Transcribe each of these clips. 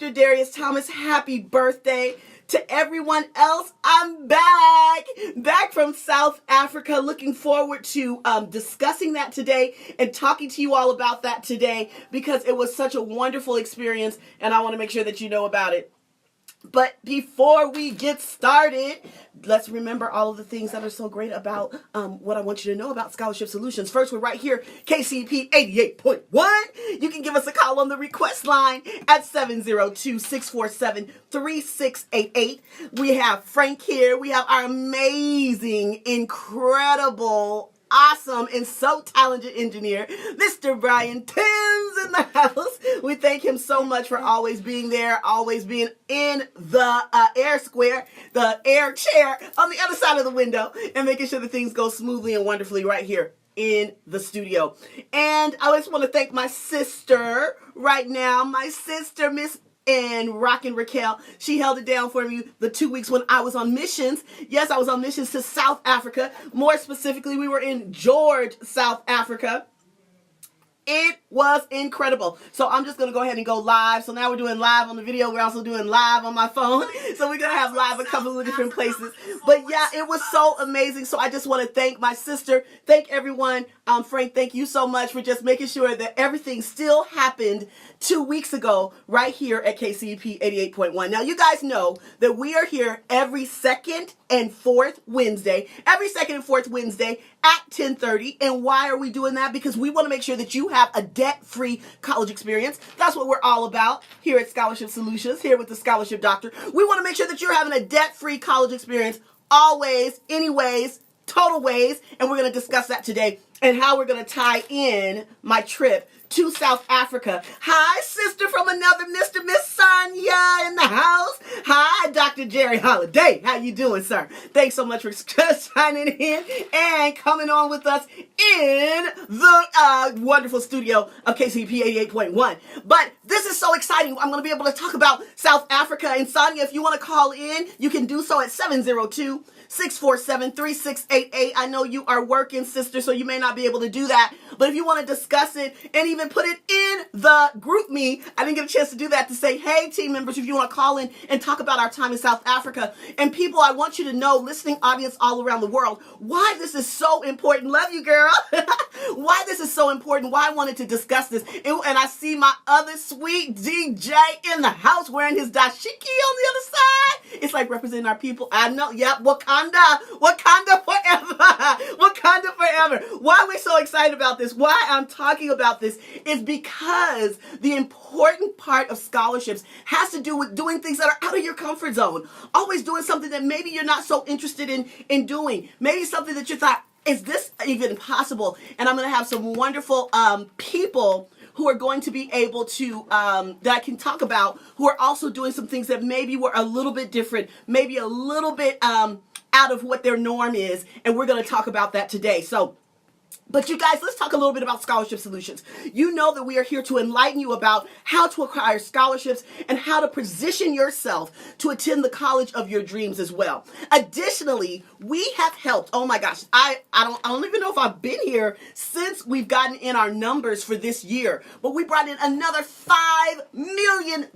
Dr. Darius Thomas, happy birthday. To everyone else, I'm back from South Africa. Looking forward to discussing that today and talking to you all about that today because it was such a wonderful experience and I want to make sure that you know about it. But before we get started, let's remember all of the things that are so great about what I want you to know about Scholarship Solutions. First, we're right here, KCEP 88.1. You can give us a call on the request line at 702-647-3688. We have Frank here. We have our amazing, incredible, awesome and so talented engineer, Mr. Brian Timms in the house. We thank him so much for always being there, always being in the air square, the air chair on the other side of the window, and making sure that things go smoothly and wonderfully right here in the studio. And I just want to thank my sister right now, my sister, Miss and Rockin' Raquel. She held it down for me the 2 weeks when I was on missions. Yes, I was on missions to South Africa. More specifically, we were in George, South Africa. It was incredible. So I'm just going to go ahead and go live. So now we're doing live on the video. We're also doing live on my phone. So we're going to have live a couple of different places. But yeah, it was so amazing. So I just want to thank my sister. Thank everyone. Frank, thank you so much for just making sure that everything still happened 2 weeks ago right here at KCEP 88.1. Now, you guys know that we are here every second and fourth Wednesday. Every second and fourth Wednesday at 10:30. And why are we doing that? Because we want to make sure that you have a debt-free college experience. That's what we're all about here at Scholarship Solutions, here with the Scholarship Doctor. We want to make sure that you're having a debt-free college experience always, anyways, total ways. And we're going to discuss that today and how we're going to tie in my trip to South Africa. Hi, sister from another Mr. Miss Sonia in the house. Hi, Dr. Jerry Holiday. How you doing, sir? Thanks so much for signing in and coming on with us in the wonderful studio of KCEP 88.1. But this is so exciting. I'm going to be able to talk about South Africa. And Sonia, if you want to call in, you can do so at 702-647-3688. I know you are working, sister, so you may not be able to do that. But if you want to discuss it and even put it in the group me, I didn't get a chance to do that, to say, hey, team members, if you want to call in and talk about our time in South Africa. And people, I want you to know, listening audience all around the world, why this is so important. Love you, girl. Why this is so important, why I wanted to discuss this. And I see my other sweet DJ in the house wearing his dashiki on the other side. It's like representing our people. I know, yep, Wakanda forever. Wakanda forever. Why we're so excited about this, why I'm talking about this, is because the important part of scholarships has to do with doing things that are out of your comfort zone. Always doing something that maybe you're not so interested in doing. Maybe something that you thought, is this even possible? And I'm going to have some wonderful people who are going to be able to, that I can talk about, who are also doing some things that maybe were a little bit different, maybe a little bit out of what their norm is. And we're going to talk about that today. But you guys, let's talk a little bit about Scholarship Solutions. You know that we are here to enlighten you about how to acquire scholarships and how to position yourself to attend the college of your dreams as well. Additionally, we have helped, oh my gosh, I don't even know if I've been here since we've gotten in our numbers for this year, but we brought in another $5 million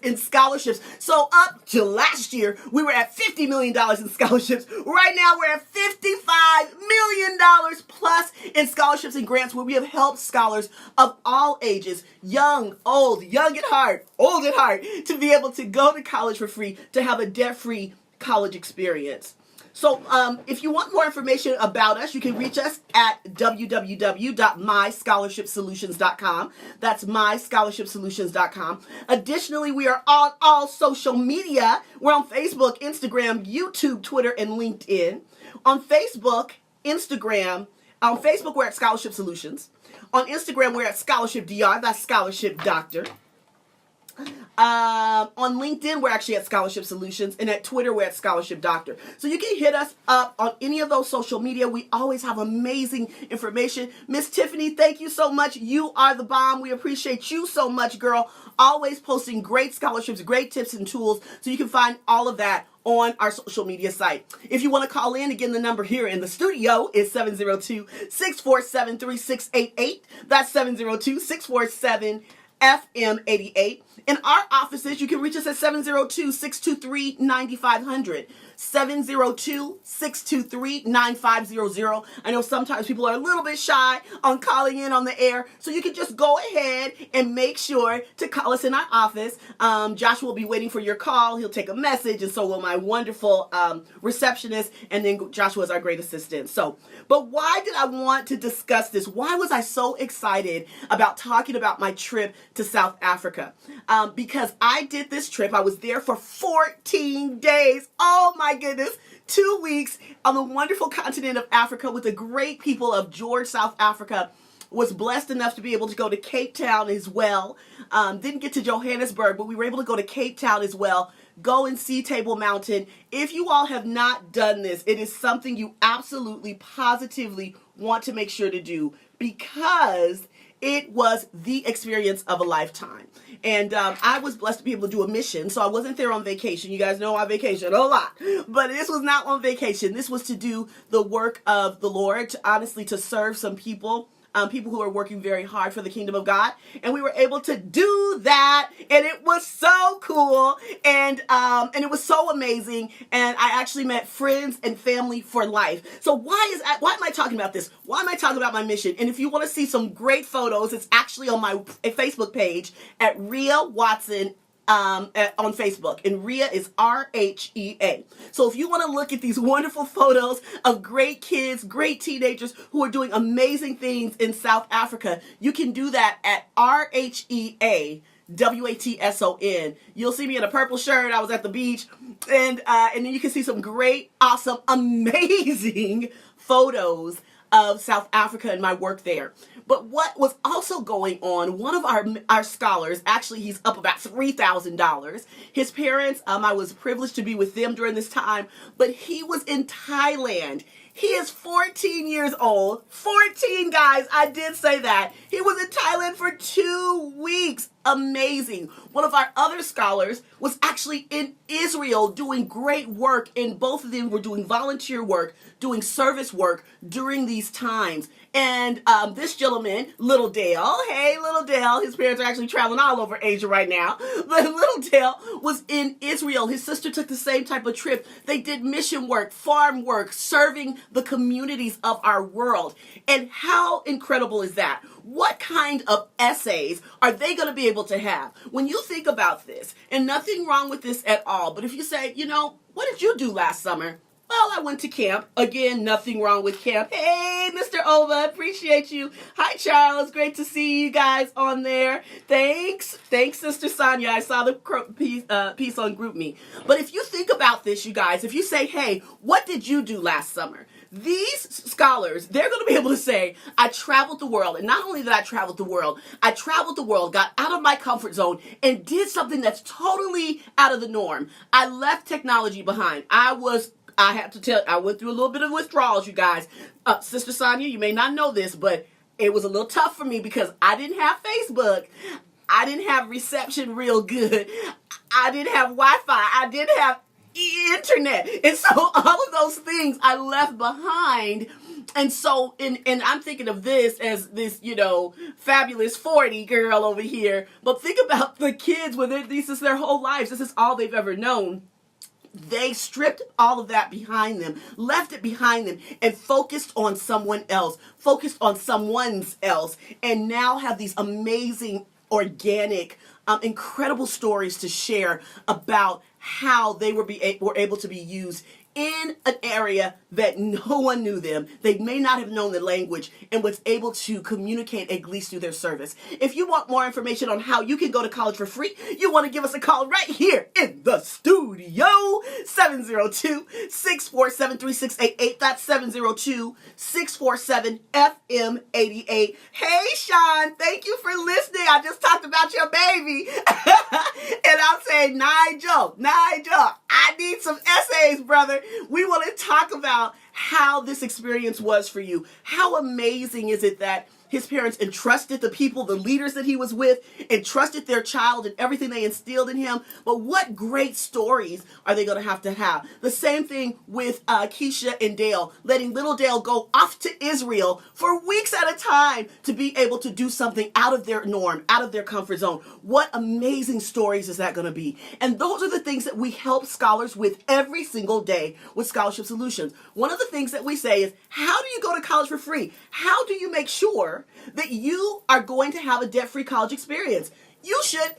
in scholarships. So up to last year, we were at $50 million in scholarships. Right now, we're at $55 million plus in scholarships and grants, where we have helped scholars of all ages, young, old, young at heart, old at heart, to be able to go to college for free, to have a debt-free college experience. So if you want more information about us, you can reach us at www.myscholarshipsolutions.com. That's myscholarshipsolutions.com. Additionally, we are on all social media. We're on Facebook, Instagram, YouTube, Twitter, and LinkedIn. On Facebook, we're at Scholarship Solutions. On Instagram, we're at Scholarship DR. That's Scholarship Doctor. On LinkedIn, we're actually at Scholarship Solutions, and at Twitter, we're at Scholarship Doctor. So you can hit us up on any of those social media. We always have amazing information. Miss Tiffany, thank you so much. You are the bomb. We appreciate you so much, girl. Always posting great scholarships, great tips and tools. So you can find all of that on our social media site. If you want to call in, again, the number here in the studio is 702-647-3688. That's 702-647 FM 88. In our offices, you can reach us at 702-623-9500. 702-623-9500. I know sometimes people are a little bit shy on calling in on the air, so you can just go ahead and make sure to call us in our office. Joshua will be waiting for your call. He'll take a message, and so will my wonderful receptionist, and then Joshua is our great assistant. But why did I want to discuss this? Why was I so excited about talking about my trip to South Africa? Because I did this trip. I was there for 14 days. Oh my goodness. 2 weeks on the wonderful continent of Africa with the great people of George, South Africa. Was blessed enough to be able to go to Cape Town as well. Didn't get to Johannesburg, but we were able to go to Cape Town as well. Go and see Table Mountain. If you all have not done this, it is something you absolutely, positively want to make sure to do, because it was the experience of a lifetime. And I was blessed to be able to do a mission, so I wasn't there on vacation. You guys know I vacation a lot, but this was not on vacation. This was to do the work of the Lord, honestly, to serve some people. People who are working very hard for the kingdom of God. And we were able to do that. And it was so cool. And it was so amazing. And I actually met friends and family for life. So why am I talking about this? Why am I talking about my mission? And if you want to see some great photos, it's actually on my Facebook page at Rhea Watson on Facebook, and Rhea is RHEA. So if you want to look at these wonderful photos of great kids, great teenagers who are doing amazing things in South Africa, you can do that at RHEA Watson. You'll see me in a purple shirt. I was at the beach, and then you can see some great, awesome, amazing photos of South Africa and my work there. But what was also going on, one of our scholars, actually he's up about $3,000. His parents, I was privileged to be with them during this time, but he was in Thailand. He is 14 years old. 14, guys. I did say that. He was in Thailand for 2 weeks. Amazing. One of our other scholars was actually in Israel doing great work, and both of them were doing volunteer work, doing service work during these times. And this gentleman, Little Dale, hey, Little Dale, his parents are actually traveling all over Asia right now, but Little Dale was in Israel. His sister took the same type of trip. They did mission work, farm work, serving the communities of our world. And how incredible is that? What kind of essays are they going to be able to have? When you think about this, and nothing wrong with this at all, but if you say, what did you do last summer? Well, I went to camp. Again, nothing wrong with camp. Hey, Mr. Ova, appreciate you. Hi, Charles. Great to see you guys on there. Thanks, Sister Sonia. I saw the piece on GroupMe. But if you think about this, you guys, if you say, hey, what did you do last summer? These scholars, they're going to be able to say, I traveled the world. And not only did I travel the world, got out of my comfort zone, and did something that's totally out of the norm. I left technology behind. I have to tell, I went through a little bit of withdrawals, you guys. Sister Sonia, you may not know this, but it was a little tough for me because I didn't have Facebook. I didn't have reception real good. I didn't have Wi-Fi. I didn't have internet. And so all of those things I left behind. And so, and I'm thinking of this as this, fabulous 40 girl over here. But think about the kids when this is their whole lives. This is all they've ever known. They stripped all of that behind them, left it behind them, and focused on someone else, focused on someone's else, and now have these amazing, organic, incredible stories to share about how they were able to be used in an area that no one knew them. They may not have known the language and was able to communicate at least through their service. If you want more information on how you can go to college for free, you want to give us a call right here in the studio, 702-647-3688. That's 702-647-FM88. Hey, Sean, thank you for listening. I just talked about your baby. And I'm saying, Nigel, I need some essays, brother. We want to talk about how this experience was for you. How amazing is it that his parents entrusted the people, the leaders that he was with, entrusted their child and everything they instilled in him. But what great stories are they going to have? The same thing with Keisha and Dale, letting little Dale go off to Israel for weeks at a time to be able to do something out of their norm, out of their comfort zone. What amazing stories is that going to be? And those are the things that we help scholars with every single day with Scholarship Solutions. One of the things that we say is, how do you go to college for free? How do you make sure that you are going to have a debt-free college experience? You should,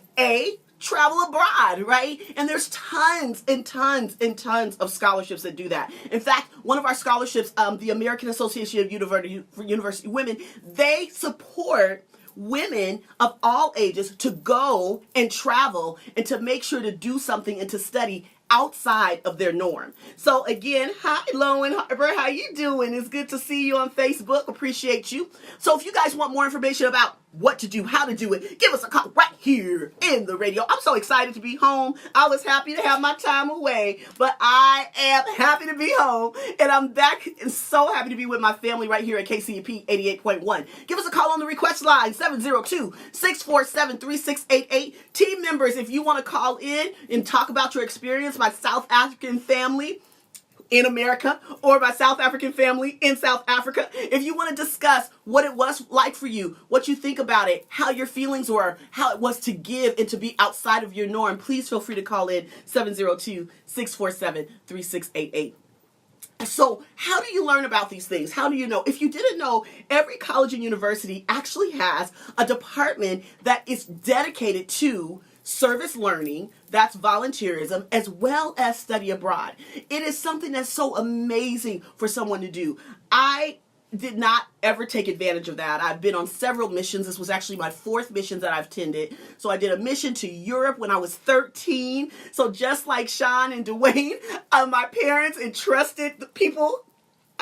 travel abroad, right? And there's tons and tons and tons of scholarships that do that. In fact, one of our scholarships, the American Association of University Women, they support women of all ages to go and travel and to make sure to do something and to study outside of their norm. So again, hi Lowen Harbor, how you doing? It's good to see you on Facebook. Appreciate you. So if you guys want more information about what to do, how to do it, give us a call right here in the radio. I'm so excited to be home. I was happy to have my time away, but I am happy to be home, and I'm back and so happy to be with my family right here at KCEP 88.1. Give us a call on the request line, 702-647-3688. Team members, if you want to call in and talk about your experience, my South African family in America or my South African family in South Africa. If you want to discuss what it was like for you, what you think about it, how your feelings were, how it was to give and to be outside of your norm, please feel free to call in 702-647-3688. So how do you learn about these things? How do you know? If you didn't know, every college and university actually has a department that is dedicated to service learning, that's volunteerism, as well as study abroad. It is something that's so amazing for someone to do. I did not ever take advantage of that. I've been on several missions. This was actually my 4th mission that I've attended. So I did a mission to Europe when I was 13. So just like Sean and Dwayne, my parents entrusted the people.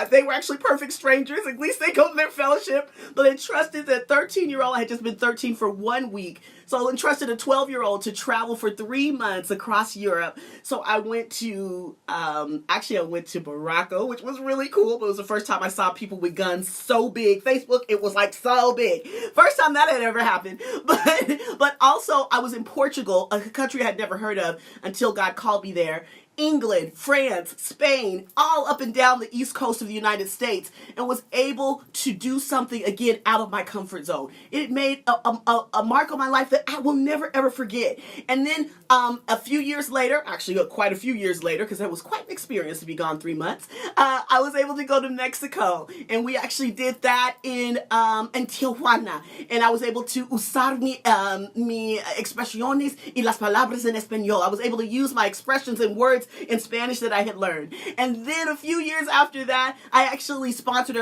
They were actually perfect strangers. At least they go to their fellowship. But entrusted that 13-year-old, I had just been 13 for 1 week. So entrusted a 12-year-old to travel for 3 months across Europe. So I went to, I went to Morocco, which was really cool. But it was the first time I saw people with guns so big. Facebook, it was like so big. First time that had ever happened. But also I was in Portugal, a country I had never heard of until God called me there. England, France, Spain, all up and down the east coast of the United States, and was able to do something again out of my comfort zone. It made a mark on my life that I will never ever forget. And then a few years later, actually quite a few years later, because that was quite an experience to be gone 3 months, I was able to go to Mexico, and we actually did that in Tijuana, and I was able to usar mi expresiones y las palabras en español. I was able to use my expressions and words in Spanish that I had learned. And then a few years after that, I actually sponsored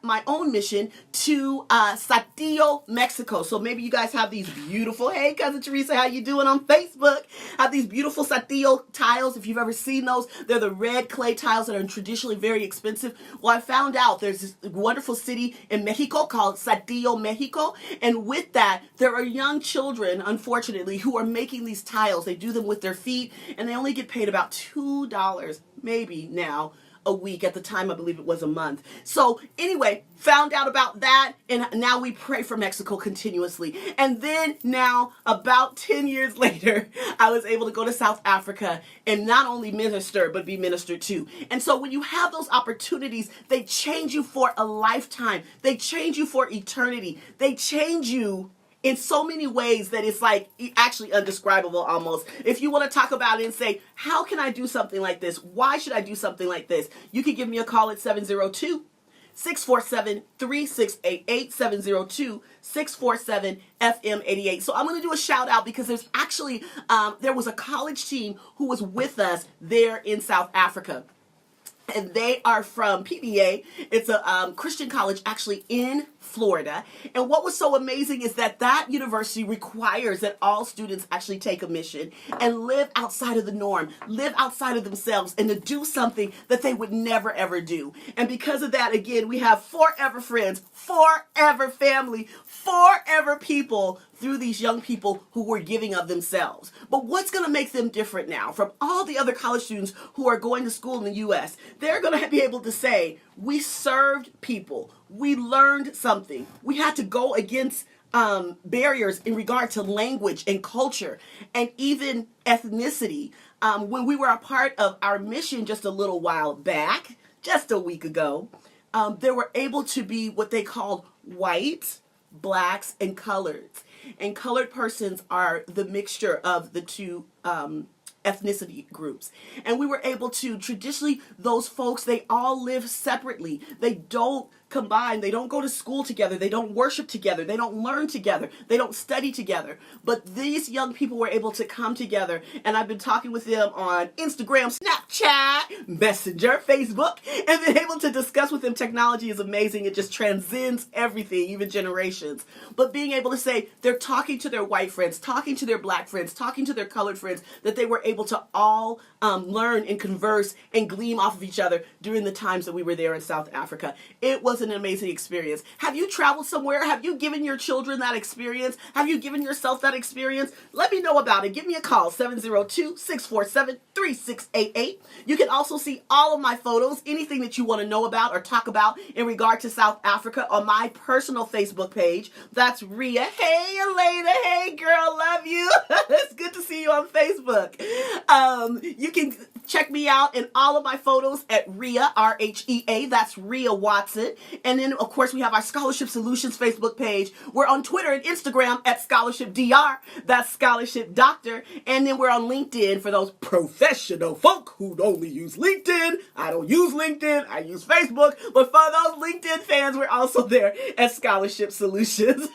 my own mission to Saltillo, Mexico. So maybe you guys have these beautiful, hey cousin Teresa, how you doing on Facebook? Have these beautiful Saltillo tiles. If you've ever seen those, they're the red clay tiles that are traditionally very expensive. Well, I found out there's this wonderful city in Mexico called Saltillo, Mexico. And with that, there are young children, unfortunately, who are making these tiles. They do them with their feet, and they only get paid about $2 maybe now a week. At the time, I believe it was a month. So anyway, found out about that, and now we pray for Mexico continuously. And then now, about 10 years later, I was able to go to South Africa and not only minister, but be ministered to. And so when you have those opportunities, they change you for a lifetime. They change you for eternity. They change you in so many ways that it's like actually undescribable almost. If you want to talk about it and say, how can I do something like this? Why should I do something like this? You can give me a call at 702-647-3688, 702-647-FM88. So I'm going to do a shout out because there's actually, there was a college team who was with us there in South Africa. And they are from PBA. It's a Christian college actually in Florida. And what was so amazing is that that university requires that all students actually take a mission and live outside of the norm, live outside of themselves, and to do something that they would never ever do. And because of that, again, we have forever friends, forever family, forever people through these young people who were giving of themselves. But what's going to make them different now from all the other college students who are going to school in the U.S.? They're going to be able to say, we served people. We learned something. We had to go against barriers in regard to language and culture and even ethnicity. When we were a part of our mission just a little while back, just a week ago, they were able to be what they called whites, blacks, and coloreds. And colored persons are the mixture of the two ethnicity groups. And we were able to, traditionally, those folks, they all live separately. They don't combine. They don't go to school together. They don't worship together. They don't learn together. They don't study together. But these young people were able to come together. And I've been talking with them on Instagram, Snapchat, Messenger, Facebook, and been able to discuss with them. Technology is amazing. It just transcends everything, even generations. But being able to say they're talking to their white friends, talking to their black friends, talking to their colored friends, that they were able to all learn and converse and gleam off of each other during the times that we were there in South Africa. It was an amazing experience. Have you traveled somewhere? Have you given your children that experience? Have you given yourself that experience? Let me know about it. Give me a call, 702-647-3688. You can also see all of my photos, anything that you want to know about or talk about in regard to South Africa on my personal Facebook page. That's Rhea. Hey, Elena. Hey, girl. Love you. It's good to see you on Facebook. You can check me out in all of my photos at Rhea, R-H-E-A. That's Rhea Watson. And then, of course, we have our Scholarship Solutions Facebook page. We're on Twitter and Instagram at Scholarship DR. That's Scholarship Doctor. And then we're on LinkedIn for those professional folk who only use LinkedIn. I don't use LinkedIn. I use Facebook. But for those LinkedIn fans, we're also there at Scholarship Solutions.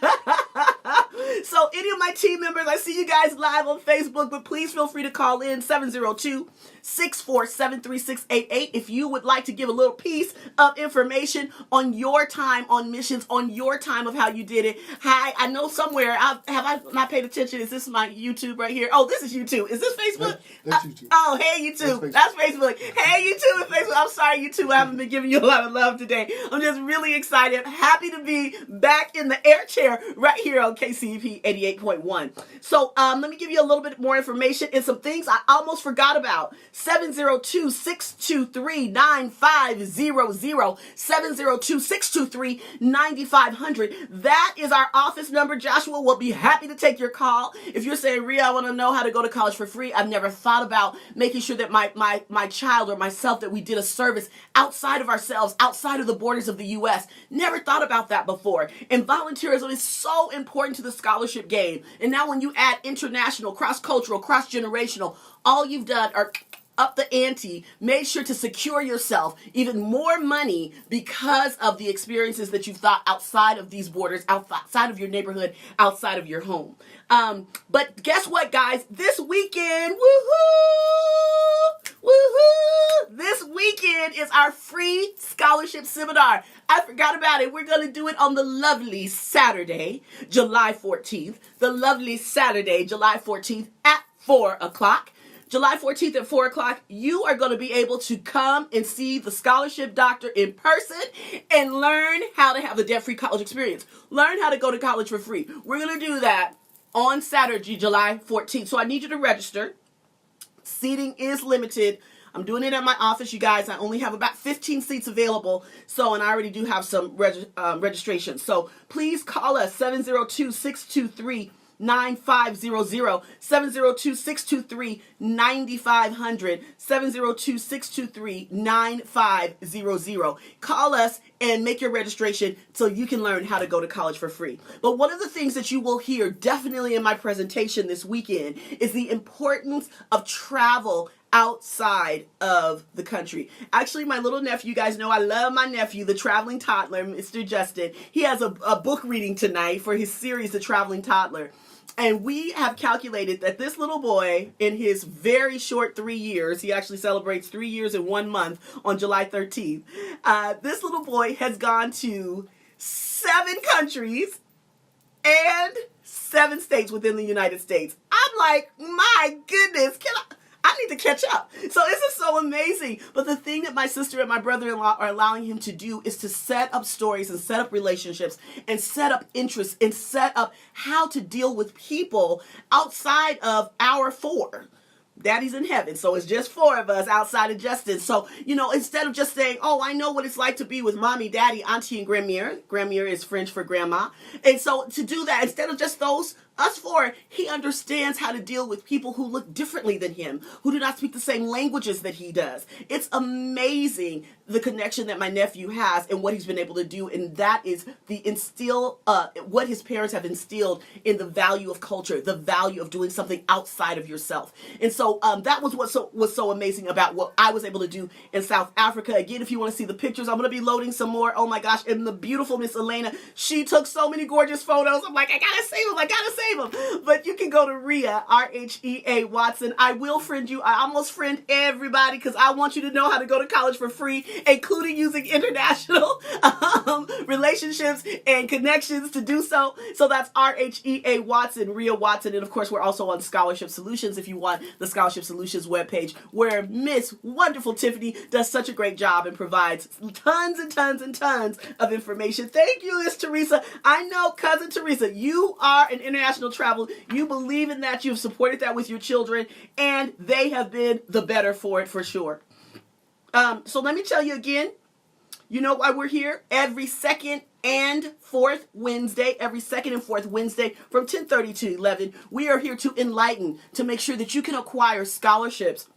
So any of my team members, I see you guys live on Facebook, but please feel free to call in 702-647-3688 if you would like to give a little piece of information on your time on missions, on your time of how you did it. Hi, I know somewhere, have I not paid attention? Is this my YouTube right here? Oh, this is YouTube. Is this Facebook? That's YouTube. Oh, hey, YouTube. That's Facebook. Hey, YouTube and Facebook. I'm sorry, YouTube. I haven't been giving you a lot of love today. I'm just really excited. I'm happy to be back in the air chair right here on KCEP 88.1. So let me give you a little bit more information and some things I almost forgot about. 702-623-9500. 702-623-9500. That is our office number. Joshua will be happy to take your call. If you're saying, Rhea, I want to know how to go to college for free. I've never thought about making sure that my child or myself, that we did a service outside of ourselves, outside of the borders of the U.S. Never thought about that before. And volunteerism is so important to the scholarship game. And now when you add international, cross-cultural, cross-generational, all you've done are up the ante, made sure to secure yourself even more money because of the experiences that you've thought outside of these borders, outside of your neighborhood, outside of your home. But guess what, guys? This weekend, this weekend is our free scholarship seminar. I forgot about it. We're going to do it on the lovely Saturday, July 14th. The lovely Saturday, July 14th at 4 o'clock. July 14th at 4 o'clock, you are going to be able to come and see the Scholarship Doctor in person and learn how to have a debt-free college experience. Learn how to go to college for free. We're going to do that on Saturday, July 14th. So I need you to register. Seating is limited. I'm doing it at my office, you guys. I only have about 15 seats available. So, and I already do have some registration. So please call us 702-623-9500, 702-623-9500, 702-623-9500. Call us and make your registration so you can learn how to go to college for free. But one of the things that you will hear definitely in my presentation this weekend is the importance of travel outside of the country. Actually, my little nephew, you guys know I love my nephew, the traveling toddler, Mr. Justin. He has a book reading tonight for his series, The Traveling Toddler. And we have calculated that this little boy, in his very short 3 years, he actually celebrates 3 years and 1 month on July 13th. This little boy has gone to 7 countries and 7 states within the United States. I'm like, my goodness, I I need to catch up. So this is so amazing. But the thing that my sister and my brother-in-law are allowing him to do is to set up stories and set up relationships and set up interests and set up how to deal with people outside of our four. Daddy's in heaven, so it's just four of us outside of Justin. So, instead of just saying, oh, I know what it's like to be with mommy, daddy, auntie, and grandmere. Grandmere is French for grandma. And so to do that, instead of just us four, he understands how to deal with people who look differently than him, who do not speak the same languages that he does. It's amazing the connection that my nephew has and what he's been able to do, and that is what his parents have instilled in the value of culture, the value of doing something outside of yourself. And so that was was so amazing about what I was able to do in South Africa. Again, if you want to see the pictures, I'm going to be loading some more. Oh my gosh, and the beautiful Miss Elena, she took so many gorgeous photos. I'm like, I gotta save them. But you can go to Rhea, Rhea Watson. I will friend you. I almost friend everybody because I want you to know how to go to college for free, including using international relationships and connections to do so. So that's Rhea Watson, Rhea Watson. And of course, we're also on Scholarship Solutions if you want the Scholarship Solutions webpage, where Miss Wonderful Tiffany does such a great job and provides tons and tons and tons of information. Thank you, Miss Teresa. I know, Cousin Teresa, you are an international traveler. You believe in that. You've supported that with your children, and they have been the better for it for sure. So let me tell you again, you know why we're here? Every second and fourth Wednesday from 10:30 to 11, we are here to enlighten, to make sure that you can acquire scholarships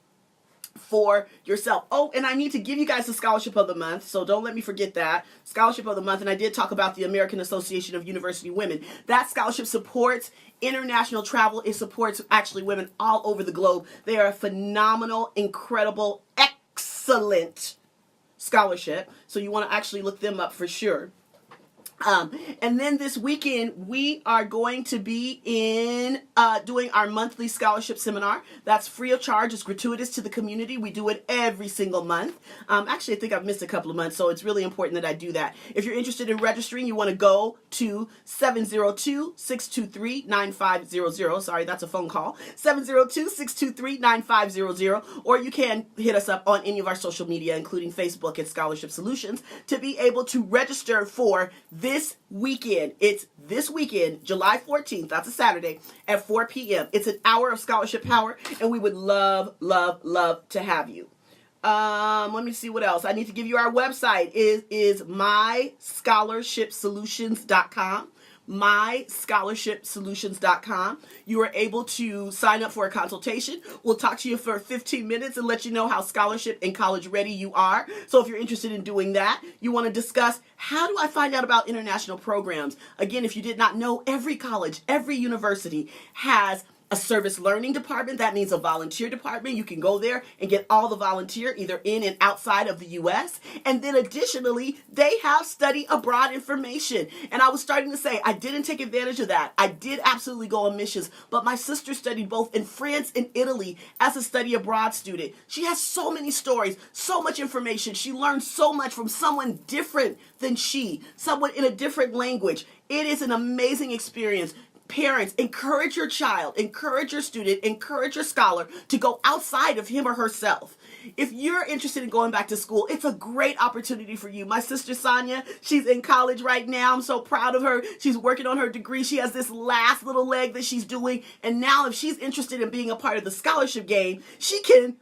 for yourself. Oh, and I need to give you guys the Scholarship of the Month, so don't let me forget that. Scholarship of the Month, and I did talk about the American Association of University Women. That scholarship supports international travel. It supports actually women all over the globe. They are a phenomenal, incredible, excellent scholarship, so you want to actually look them up for sure. And then this weekend, we are going to be doing our monthly scholarship seminar. That's free of charge. It's gratuitous to the community. We do it every single month. Actually, I think I've missed a couple of months, so it's really important that I do that. If you're interested in registering, you want to go to 702-623-9500. Sorry, that's a phone call. 702-623-9500. Or you can hit us up on any of our social media, including Facebook at Scholarship Solutions, to be able to register for this weekend. It's this weekend, July 14th, that's a Saturday, at 4 p.m. It's an hour of Scholarship Power, and we would love, love, love to have you. Let me see what else. I need to give you our website. Is myscholarshipsolutions.com. myscholarshipsolutions.com. You are able to sign up for a consultation. We'll talk to you for 15 minutes and let you know how scholarship and college ready you are. So if you're interested in doing that, you want to discuss, how do I find out about international programs? Again, if you did not know, every college, every university has a service learning department. That means a volunteer department. You can go there and get all the volunteer either in and outside of the U.S. And then additionally, they have study abroad information. And I was starting to say, I didn't take advantage of that. I did absolutely go on missions, but my sister studied both in France and Italy as a study abroad student. She has so many stories, so much information. She learned so much from someone different than she, someone in a different language. It is an amazing experience. Parents, encourage your child, encourage your student, encourage your scholar to go outside of him or herself. If you're interested in going back to school, it's a great opportunity for you. My sister Sonia, she's in college right now. I'm so proud of her. She's working on her degree. She has this last little leg that she's doing. And now if she's interested in being a part of the scholarship game, she can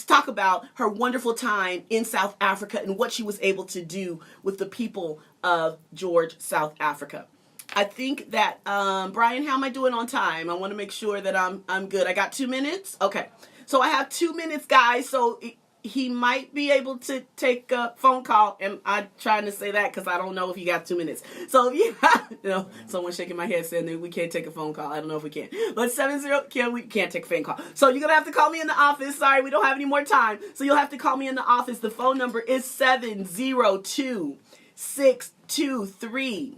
talk about her wonderful time in South Africa and what she was able to do with the people of George, South Africa. I think that, Brian, how am I doing on time? I want to make sure that I'm good. I got 2 minutes? Okay. So I have 2 minutes, guys. So he might be able to take a phone call. And I'm trying to say that because I don't know if you got 2 minutes. So if you have, someone shaking my head saying that we can't take a phone call. I don't know if we can. But we can't take a phone call. So you're going to have to call me in the office. Sorry, we don't have any more time. So you'll have to call me in the office. The phone number is 702-623-9500,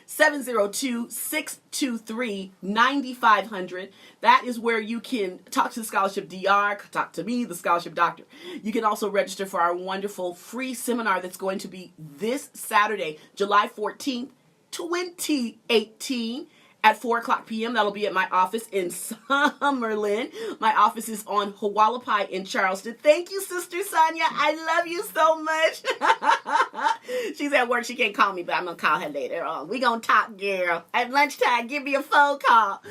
702-623-9500. That is where you can talk to the Scholarship DR, talk to me, the Scholarship Doctor. You can also register for our wonderful free seminar that's going to be this Saturday, July 14th, 2018. at 4 o'clock p.m. That'll be at my office in Summerlin. My office is on Hualapai in Charleston. Thank you, Sister Sonia. I love you so much. She's at work. She can't call me, but I'm going to call her later on. We going to talk, girl. At lunchtime, give me a phone call.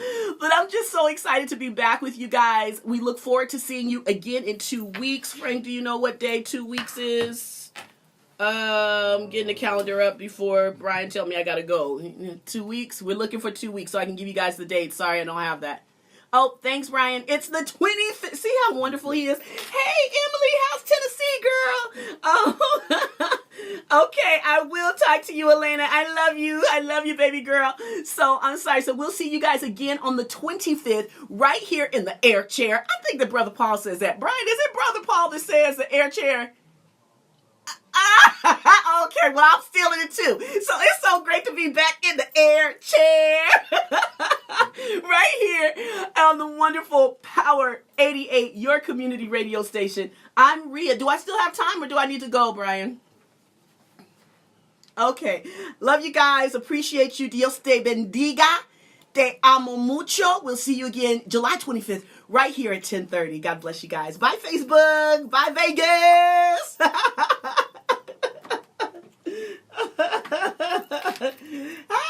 But I'm just so excited to be back with you guys. We look forward to seeing you again in 2 weeks. Frank, do you know what day 2 weeks is? Getting the calendar up before Brian tell me I gotta go. 2 weeks? We're looking for 2 weeks so I can give you guys the date. Sorry, I don't have that. Oh, thanks, Brian. It's the 25th. See how wonderful he is? Hey, Emily, how's Tennessee, girl? Oh, okay, I will talk to you, Elena. I love you. I love you, baby girl. So, I'm sorry. So, we'll see you guys again on the 25th right here in the air chair. I think that Brother Paul says that. Brian, is it Brother Paul that says the air chair? Okay, well, I'm stealing it too. So it's so great to be back in the air chair. Right here on the wonderful Power 88, your community radio station. I'm Rhea. Do I still have time or do I need to go, Brian? Okay. Love you guys. Appreciate you. Dios te bendiga. Te amo mucho. We'll see you again July 25th right here at 10:30. God bless you guys. Bye, Facebook. Bye, Vegas. Hi,